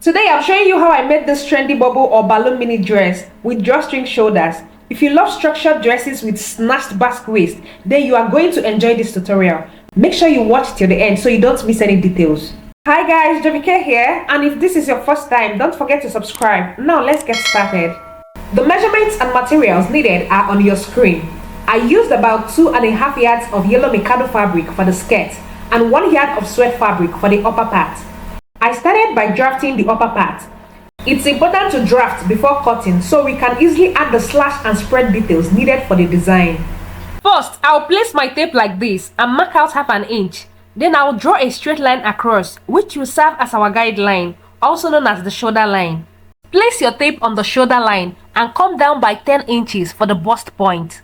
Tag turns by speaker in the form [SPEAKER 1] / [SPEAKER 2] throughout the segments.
[SPEAKER 1] Today I'm showing you how I made this trendy bubble or balloon mini dress with drawstring shoulders. If you love structured dresses with snatched basque waist, then you are going to enjoy this tutorial. Make sure you watch till the end so you don't miss any details. Hi guys, Jamike here, and if this is your first time, don't forget to subscribe. Now let's get started. The measurements and materials needed are on your screen. I used about 2.5 yards of yellow Mikado fabric for the skirt and 1 yard of sweat fabric for the upper part. I started by drafting the upper part. It's important to draft before cutting so we can easily add the slash and spread details needed for the design. First, I'll place my tape like this and mark out 1/2 inch. Then I'll draw a straight line across, which will serve as our guideline, also known as the shoulder line. Place your tape on the shoulder line and come down by 10 inches for the bust point,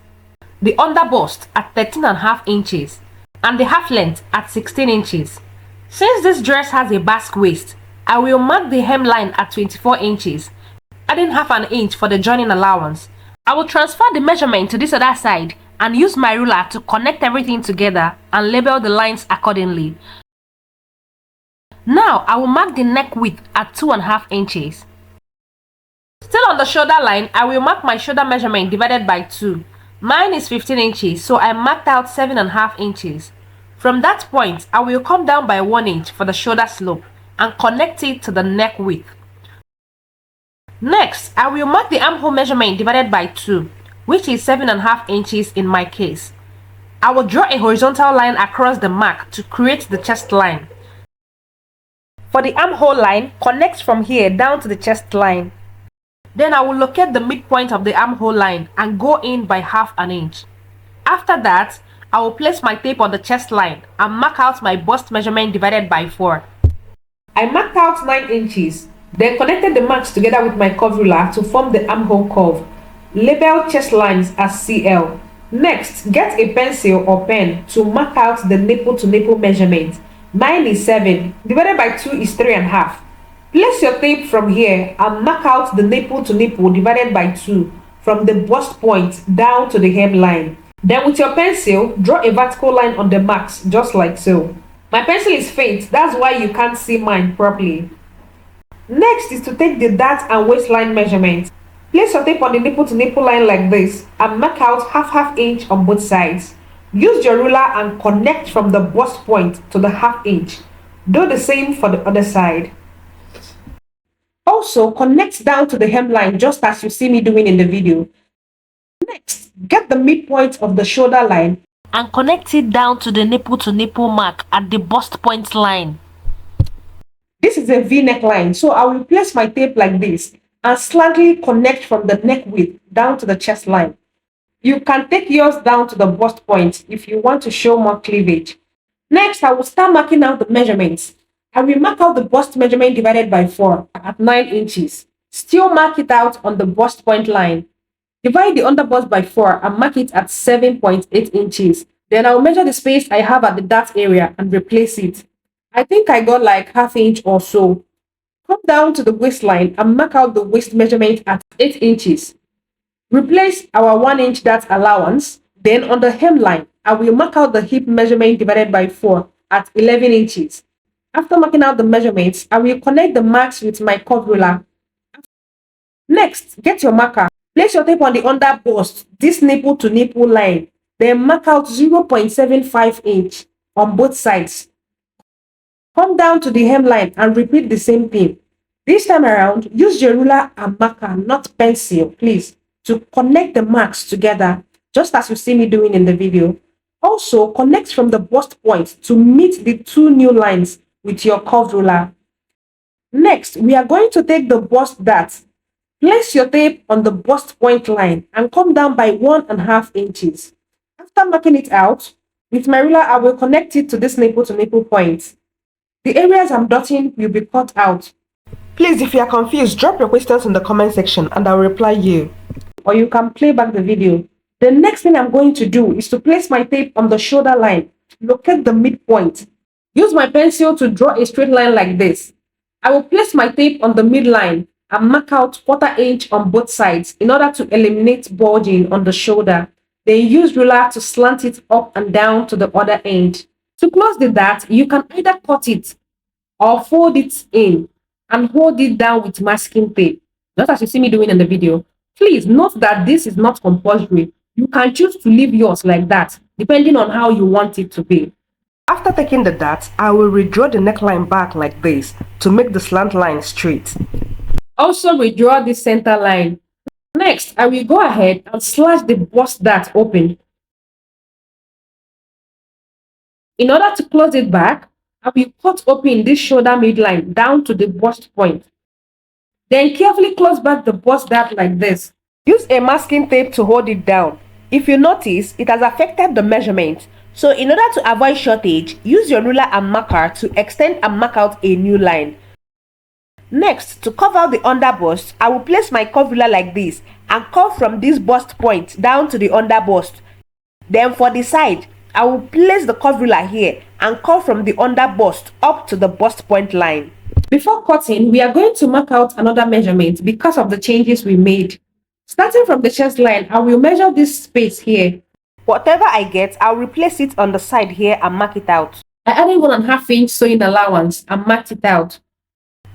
[SPEAKER 1] the underbust at 13.5 inches, and the half length at 16 inches. Since this dress has a basque waist, I will mark the hemline at 24 inches, adding 1/2 inch for the joining allowance. I will transfer the measurement to this other side and use my ruler to connect everything together and label the lines accordingly. Now I will mark the neck width at 2.5 inches. Still on the shoulder line, I will mark my shoulder measurement divided by 2. Mine is 15 inches, so I marked out 7.5 inches. From that point, I will come down by 1 inch for the shoulder slope and connect it to the neck width. Next, I will mark the armhole measurement divided by 2, which is 7.5 inches in my case. I will draw a horizontal line across the mark to create the chest line. For the armhole line, connect from here down to the chest line. Then I will locate the midpoint of the armhole line and go in by 1/2 inch. After that, I will place my tape on the chest line and mark out my bust measurement divided by 4. I marked out 9 inches, then connected the marks together with my curve ruler to form the armhole curve. Label chest lines as CL. Next, get a pencil or pen to mark out the nipple to nipple measurement. Mine is 7, divided by 2 is 3.5. Place your tape from here and mark out the nipple to nipple divided by 2 from the bust point down to the hemline. Then with your pencil, draw a vertical line on the marks, just like so. My pencil is faint, that's why you can't see mine properly. Next is to take the dart and waistline measurement. Place your tape on the nipple to nipple line like this and mark out 1/2 inch on both sides. Use your ruler and connect from the bust point to the 1/2 inch. Do the same for the other side. Also, connect down to the hemline just as you see me doing in the video. Next, get the midpoint of the shoulder line and connect it down to the nipple to nipple mark at the bust point line. This is a V-neck line, so I will place my tape like this and slightly connect from the neck width down to the chest line. You can take yours down to the bust point if you want to show more cleavage. Next, I will start marking out the measurements. I will mark out the bust measurement divided by 4 at 9 inches. Still mark it out on the bust point line. Divide the underbust by 4 and mark it at 7.8 inches. Then I'll measure the space I have at the dart area and replace it. I think I got like 1/2 inch or so. Come down to the waistline and mark out the waist measurement at 8 inches. Replace our 1 inch dart allowance. Then on the hemline, I will mark out the hip measurement divided by 4 at 11 inches. After marking out the measurements, I will connect the marks with my curve ruler. Next, get your marker. Place your tape on the underbust, this nipple to nipple line. Then mark out 0.75 inch on both sides. Come down to the hemline and repeat the same thing. This time around, use your ruler and marker, not pencil, please, to connect the marks together, just as you see me doing in the video. Also, connect from the bust point to meet the 2 new lines with your curved ruler. Next, we are going to take the bust dart. Place your tape on the bust point line and come down by 1.5 inches. After marking it out, with my ruler I will connect it to this nipple to nipple point. The areas I'm dotting will be cut out. Please, if you are confused, drop your questions in the comment section and I'll reply you. Or you can play back the video. The next thing I'm going to do is to place my tape on the shoulder line. Locate the midpoint. Use my pencil to draw a straight line like this. I will place my tape on the midline and mark out 1/4 inch on both sides in order to eliminate bulging on the shoulder. Then use ruler to slant it up and down to the other end. To close the dart, you can either cut it or fold it in. and hold it down with masking tape, just as you see me doing in the video. Please note that this is not compulsory. You can choose to leave yours like that, depending on how you want it to be. After taking the darts, I will redraw the neckline back like this to make the slant line straight. Also redraw the center line. Next, I will go ahead and slash the bust dart open. In order to close it back, I will cut open this shoulder midline down to the bust point. Then carefully close back the bust dart like this. Use a masking tape to hold it down. If you notice, it has affected the measurement. So in order to avoid shortage, use your ruler and marker to extend and mark out a new line. Next, to cover the underbust, I will place my curve ruler like this and curve from this bust point down to the underbust. Then for the side, I will place the curve ruler here and curve from the underbust up to the bust point line. Before cutting, we are going to mark out another measurement because of the changes we made. Starting from the chest line, I will measure this space here. Whatever I get, I'll replace it on the side here and mark it out. I added 1.5 inch sewing allowance and marked it out.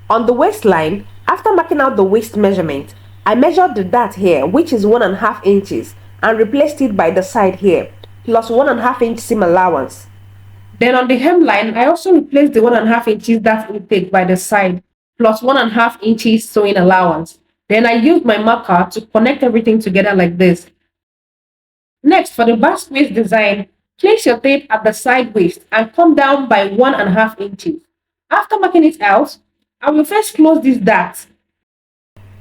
[SPEAKER 1] On the waistline, after marking out the waist measurement, I measured the dart here, which is 1.5 inches, and replaced it by the side here, plus 1.5 inch seam allowance. Then on the hemline, I also replaced the 1.5 inches dart intake by the side, plus 1.5 inches sewing allowance. Then I used my marker to connect everything together like this. Next, for the basque waist design, place your tape at the side waist and come down by 1.5 inches. After marking it out, I will first close this dart.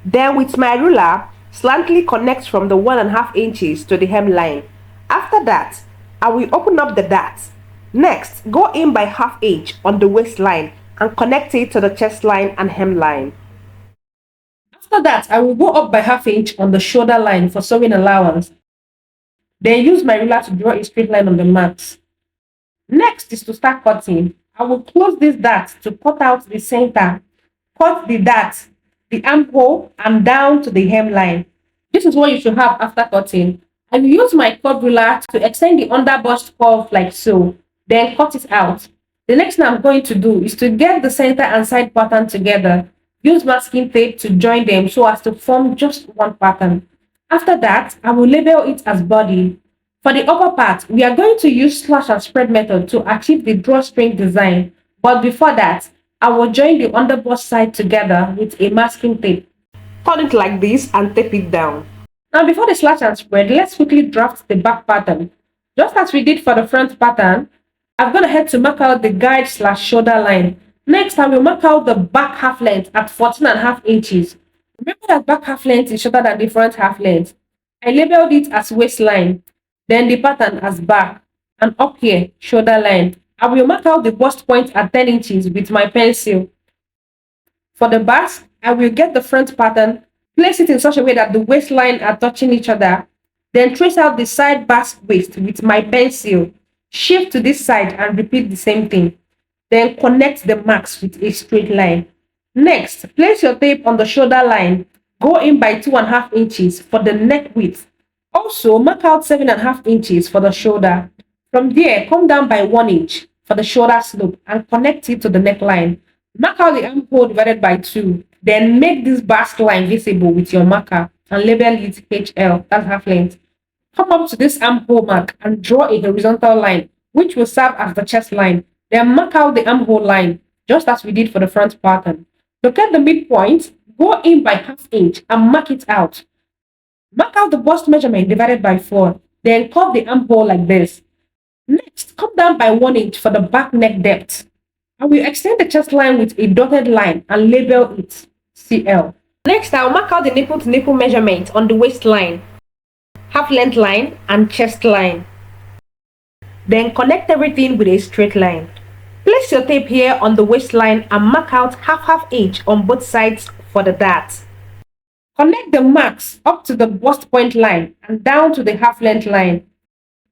[SPEAKER 1] Then with my ruler, slantly connect from the 1.5 inches to the hemline. After that, I will open up the dart. Next, go in by 1/2 inch on the waistline and connect it to the chest line and hemline. After that, I will go up by 1/2 inch on the shoulder line for sewing allowance. Then use my ruler to draw a straight line on the marks. Next is to start cutting. I will close this dart to cut out the center. Cut the dart, the armhole, and down to the hemline. This is what you should have after cutting. I will use my curve ruler to extend the underbust curve like so, then cut it out. The next thing I'm going to do is to get the center and side pattern together. Use masking tape to join them so as to form just one pattern. After that, I will label it as body. For the upper part, we are going to use slash and spread method to achieve the drawstring design. But before that, I will join the underbust side together with a masking tape. Turn it like this and tape it down. Now before the slash and spread, let's quickly draft the back pattern. Just as we did for the front pattern, I'm going to head to mark out the guide / shoulder line. Next, I will mark out the back half length at 14.5 inches. Remember that back half length is shorter than the front half length. I labeled it as waistline, then the pattern as back, and up here, shoulder line. I will mark out the bust point at 10 inches with my pencil. For the basque, I will get the front pattern, place it in such a way that the waistline are touching each other, then trace out the side basque waist with my pencil. Shift to this side and repeat the same thing. Then connect the marks with a straight line. Next, place your tape on the shoulder line. Go in by 2.5 inches for the neck width. Also, mark out 7.5 inches for the shoulder. From there, come down by 1 inch for the shoulder slope and connect it to the neckline. Mark out the armhole divided by 2. Then make this basque line visible with your marker and label it HL, that's half length. Come up to this armhole mark and draw a horizontal line, which will serve as the chest line. Then mark out the armhole line, just as we did for the front pattern. Locate the midpoint, go in by 1/2 inch and mark it out. Mark out the bust measurement divided by 4, then cut the armhole like this. Next, come down by 1 inch for the back neck depth. I will extend the chest line with a dotted line and label it CL. Next, I will mark out the nipple to nipple measurement on the waistline, half length line, and chest line. Then connect everything with a straight line. Place your tape here on the waistline and mark out 1/2 inch on both sides for the dart. Connect the marks up to the bust point line and down to the half length line.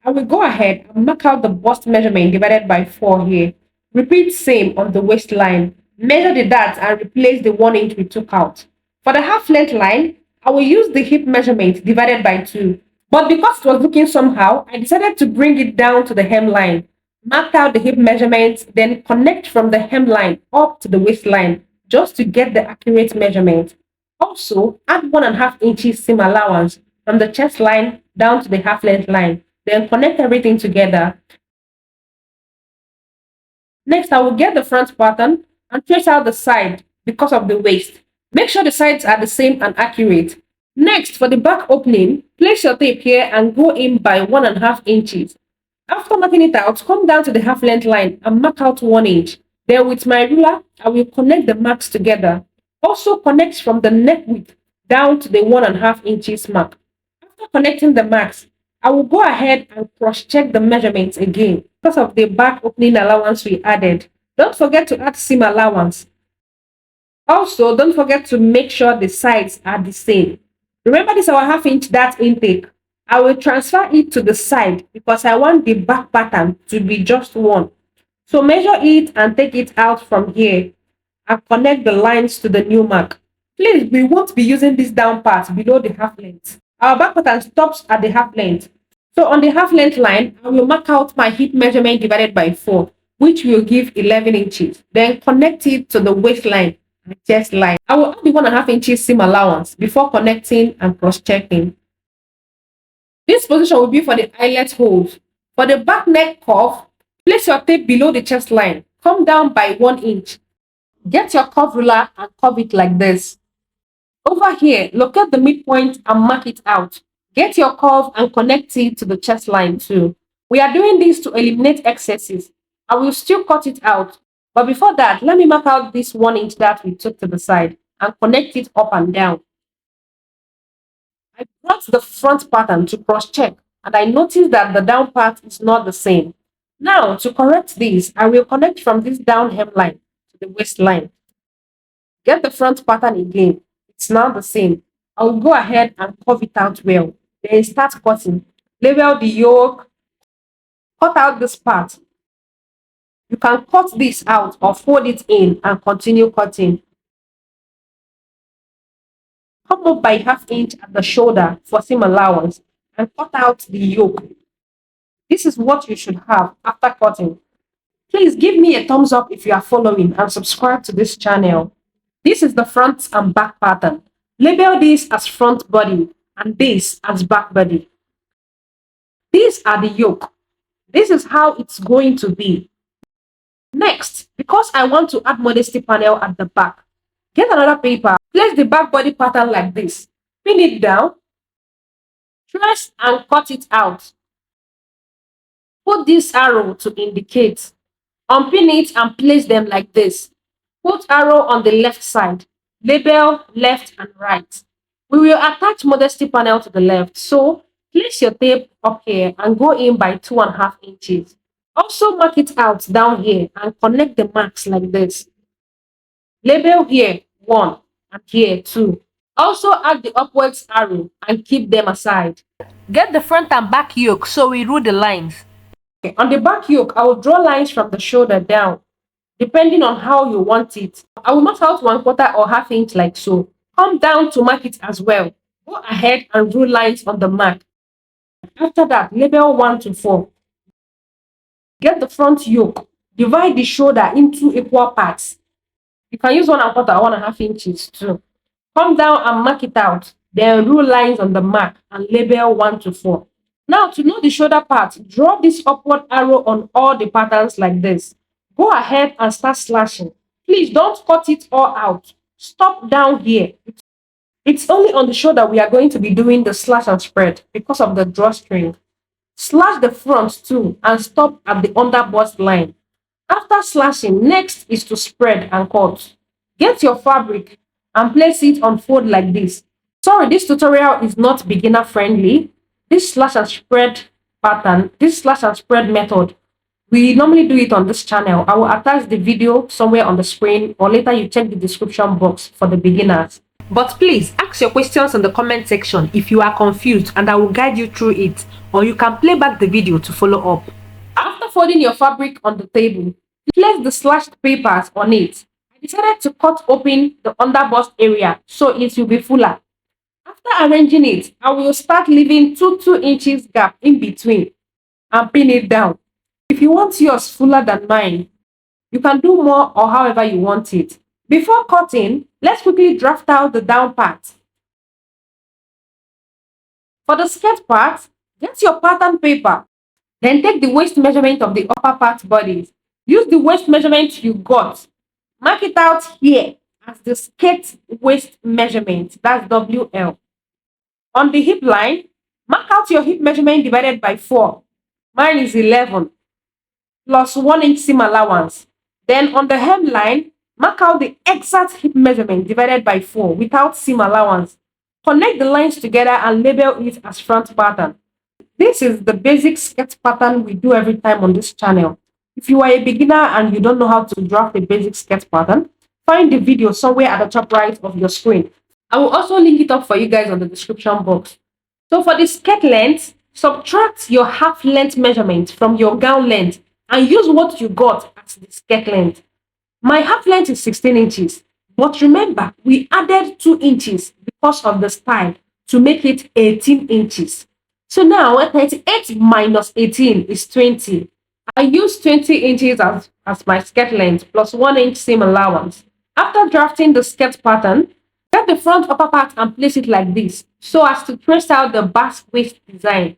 [SPEAKER 1] I will go ahead and mark out the bust measurement divided by 4 here. Repeat same on the waistline. Measure the dart and replace the 1 inch we took out. For the half length line, I will use the hip measurement divided by 2. But because it was looking somehow, I decided to bring it down to the hemline. Mark out the hip measurements, then connect from the hemline up to the waistline. just to get the accurate measurement. Also, add 1.5 inches seam allowance from the chest line down to the half length line. Then connect everything together. Next, I will get the front pattern and trace out the side because of the waist. Make sure the sides are the same and accurate. Next, for the back opening, place your tape here and go in by 1.5 inches. After marking it out, come down to the half length line and mark out 1 inch. Then with my ruler, I will connect the marks together. Also connect from the neck width down to the 1.5 inches mark. After connecting the marks, I will go ahead and cross-check the measurements again because of the back opening allowance we added. Don't forget to add seam allowance. Also, don't forget to make sure the sides are the same. Remember this our half-inch dart intake. I will transfer it to the side because I want the back pattern to be just one. So measure it and take it out from here and connect the lines to the new mark. Please, we won't be using this down part below the half length. Our back pattern stops at the half length. So on the half length line, I will mark out my hip measurement divided by 4, which will give 11 inches. Then connect it to the waistline and chest line. I will add the 1.5 inches seam allowance before connecting and cross-checking. This position will be for the eyelet holes. For the back neck curve, place your tape below the chest line. Come down by 1 inch. Get your curve ruler and curve it like this. Over here, locate the midpoint and mark it out. Get your curve and connect it to the chest line too. We are doing this to eliminate excesses. I will still cut it out. But before that, let me mark out this 1 inch that we took to the side and connect it up and down. I brought the front pattern to cross-check and I noticed that the down part is not the same. Now, to correct this, I will connect from this down hemline to the waistline. Get the front pattern again. It's now the same. I will go ahead and curve it out well. Then start cutting. Label the yoke. Cut out this part. You can cut this out or fold it in and continue cutting. Come up by ½ inch at the shoulder for seam allowance and cut out the yoke. This is what you should have after cutting. Please give me a thumbs up if you are following and subscribe to this channel. This is the front and back pattern. Label this as front body and this as back body. These are the yoke. This is how it's going to be. Next, because I want to add modesty panel at the back, get another paper, place the back body pattern like this, pin it down, trace and cut it out. Put this arrow to indicate. Unpin it and place them like this. Put arrow on the left side. Label left and right. We will attach modesty panel to the left, so place your tape up here and go in by 2.5 inches. Also mark it out down here and connect the marks like this. Label here 1 and here 2. Also add the upwards arrow and keep them aside. Get the front and back yoke so we rule the lines. Okay, on the back yoke, I will draw lines from the shoulder down, depending on how you want it. I will mark out 1/4 or ½ inch like so. Come down to mark it as well. Go ahead and rule lines on the mark. After that, label 1 to 4. Get the front yoke. Divide the shoulder into equal parts. You can use 1/4 or 1½ inches too. Come down and mark it out. Then rule lines on the mark and label 1 to 4. Now, to know the shoulder part, draw this upward arrow on all the patterns like this. Go ahead and start slashing. Please don't cut it all out. Stop down here. It's only on the shoulder we are going to be doing the slash and spread because of the drawstring. Slash the front too and stop at the underbust line. After slashing, next is to spread and cut. Get your fabric and place it on fold like this. Sorry, this tutorial is not beginner friendly. This slash and spread pattern, this slash and spread method, we normally do it on this channel. I will attach the video somewhere on the screen or later you check the description box for the beginners. But please ask your questions in the comment section if you are confused and I will guide you through it, or you can play back the video to follow up. After folding your fabric on the table, place the slashed papers on it. I decided to cut open the underbust area so it will be fuller. After arranging it, I will start leaving 2 inches gap in between and pin it down. If you want yours fuller than mine, you can do more or however you want it. Before cutting, let's quickly draft out the down part. For the skirt part, get your pattern paper. Then take the waist measurement of the upper part bodies. Use the waist measurement you got. Mark it out here as the skirt waist measurement. That's WL. On the hip line, mark out your hip measurement divided by 4. Mine is 11 plus 1 inch seam allowance. Then on the hemline, mark out the exact hip measurement divided by 4 without seam allowance. Connect the lines together and label it as front pattern. This is the basic skirt pattern we do every time on this channel. If you are a beginner and you don't know how to draft a basic skirt pattern, find the video somewhere at the top right of your screen. I will also link it up for you guys on the description box. So for the skirt length, subtract your half length measurement from your gown length and use what you got as the skirt length. My half length is 16 inches, but remember, we added 2 inches because of the style to make it 18 inches. So now 38 minus 18 is 20. I use 20 inches as my skirt length plus 1 inch seam allowance. After drafting the skirt pattern, get the front upper part and place it like this so as to trace out the basque waist design.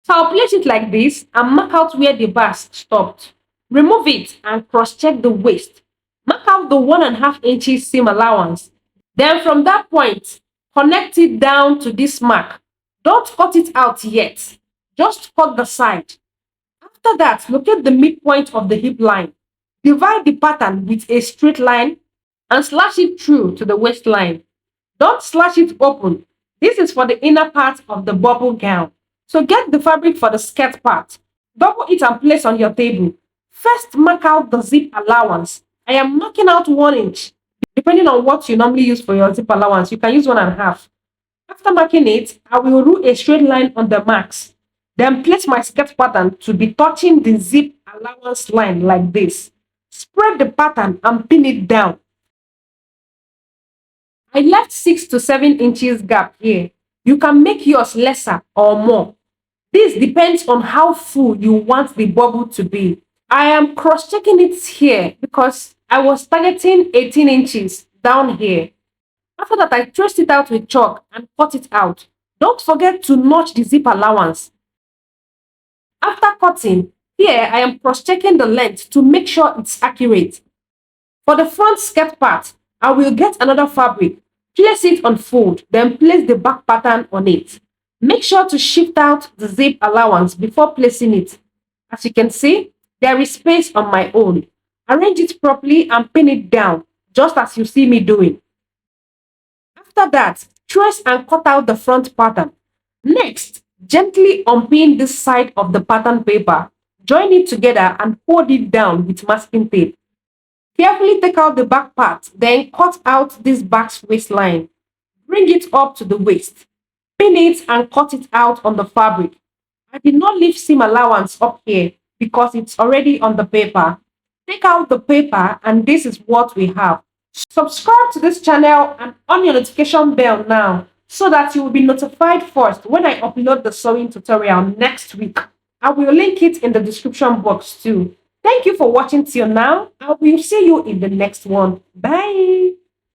[SPEAKER 1] So I'll place it like this and mark out where the basque stopped. Remove it and cross-check the waist. Mark out the 1.5 inches seam allowance. Then from that point, connect it down to this mark. Don't cut it out yet. Just cut the side. After that, locate the midpoint of the hip line. Divide the pattern with a straight line and slash it through to the waistline. Don't slash it open. This is for the inner part of the bubble gown. So get the fabric for the skirt part. Double it and place on your table. First, mark out the zip allowance. I am marking out 1 inch. Depending on what you normally use for your zip allowance, you can use 1.5. After marking it, I will rule a straight line on the marks. Then place my skirt pattern to be touching the zip allowance line like this. Spread the pattern and pin it down. I left 6 to 7 inches gap here. You can make yours lesser or more. This depends on how full you want the bubble to be. I am cross-checking it here because I was targeting 18 inches down here. After that, I traced it out with chalk and cut it out. Don't forget to notch the zip allowance. After cutting, here I am cross-checking the length to make sure it's accurate. For the front skirt part, I will get another fabric, place it on fold, then place the back pattern on it. Make sure to shift out the zip allowance before placing it. As you can see, there is space on my own. Arrange it properly and pin it down, just as you see me doing. After that, trace and cut out the front pattern. Next, gently unpin this side of the pattern paper. Join it together and hold it down with masking tape. Carefully take out the back part, then cut out this back waistline. Bring it up to the waist. Pin it and cut it out on the fabric. I did not leave seam allowance up here because it's already on the paper. Take out the paper and this is what we have. Subscribe to this channel and on your notification bell now so that you will be notified first when I upload the sewing tutorial next week. I will link it in the description box too. Thank you for watching till now. I will see you in the next one. Bye.